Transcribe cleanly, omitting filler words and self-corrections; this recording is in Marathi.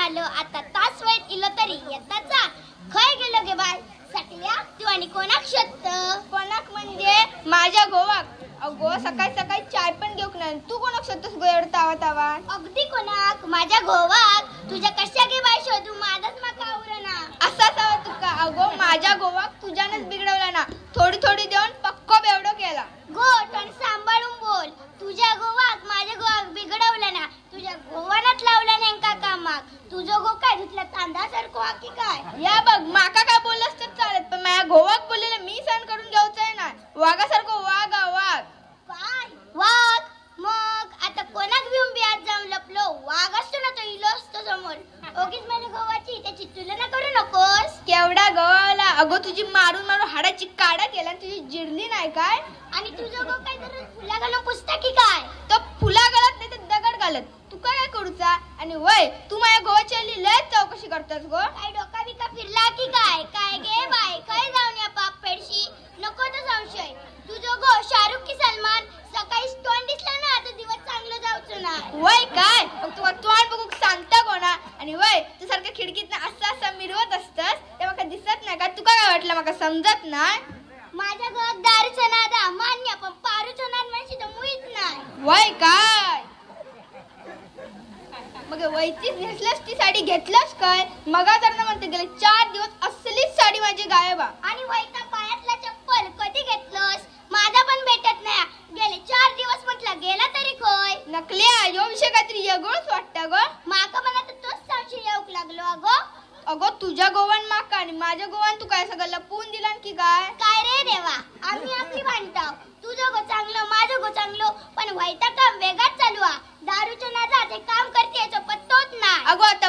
आलो आता तास वेळ इलो तरी येताचा खय गेलो गे बाय सकल्या तू आणि कोणाक शोधत कोणाक म्हणजे माझ्या गोवाक अगो सकाळी सकाळी चाय पण घेऊक नाही तू कोणाक शोधतोस गो एवढं तावा तावा अगदी कोणाक माझ्या गोवाक तुझ्या कशा गे बाय शोधू माझाच माका आवरना असा तावा तुका अगो माझ्या गोवाक तुझ्यानच बिघडवला ना थोडी थोडी देऊन पक्को बेवडो केला गोट आणि सांभाळून बोल तुझ्या गोवाक माझ्या गोवाक बिघडवलं ना तुझ्या गोवानात लावला नेमका कामाक तुझं गो काय धुतला तांदळासारखं हा की काय या बघ माका काय बोललंस तर चालत पण माझ्या गोवाक बोललेलं मी सहन करून घ्यायचंय ना वाघासारखं वाघ वाघ काय वाघ मग आता कोणाक भिऊन बियात जाऊन लपलो वाघ असतो ना तो इलो असतो समोर ओगीच माझ्या गोवाची त्याची तुलना करू नकोस केवढा गवाला अगो तुझी मारून मारून हाडाची काढा केला आणि तुझी जिरली नाही काय आणि तुझं गो काय तर फुला घालून पुसता की काय तो फुला घालत नाही तर दगड घालत तू काय करूचा आणि वय तू माझ्या गोवाची लय चौकशी करतोस गो काय डोका बिका फिरला की काय काय गे बाय काय जाऊन या पाप पेडशी नको तो संशय तुझं गो शाहरुख की सलमान सकाळी तोंड दिसला ना आता दिवस चांगलं जाऊच ना वय काय मग तू तोंड बघू सांगता कोणा आणि वय तू सारखं खिडकीत असं असं मिरवत असतस ते मला दिसत नाही का तुका काय वाटलं मला समजत नाही माझ्या गावात दारूचं नादा मान्य पण पारूचं नाद म्हणशी तर मुळीच नाही वय काय मग वयचीच नेसलस ती साडी घेतलास काय मगा तर ना म्हणते गेले 4 दिवस असलीच साडी माझी गायबा आणि वैता पायातला चप्पल कधी घेतलंस माझा पण भेटत नाही गेले 4 दिवस म्हटलं गेला तरी खोय नकल्या यो विषय काहीतरी वेगळंच वाटतं ग माका मला तर तोच संशय येऊक लागलो अगो अगो तुझ्या गोवान माका आणि माझ्या गोवान तू काय सगळं लपवून दिला की काय काय रे देवा आम्ही आपली भांडताव तुझं गो चांगलं माझं गो चांगलं पण वैता काम वेगाच चालू आ दारूच्या नादात हे काम करते याचा पत्तोच नाही अगो आता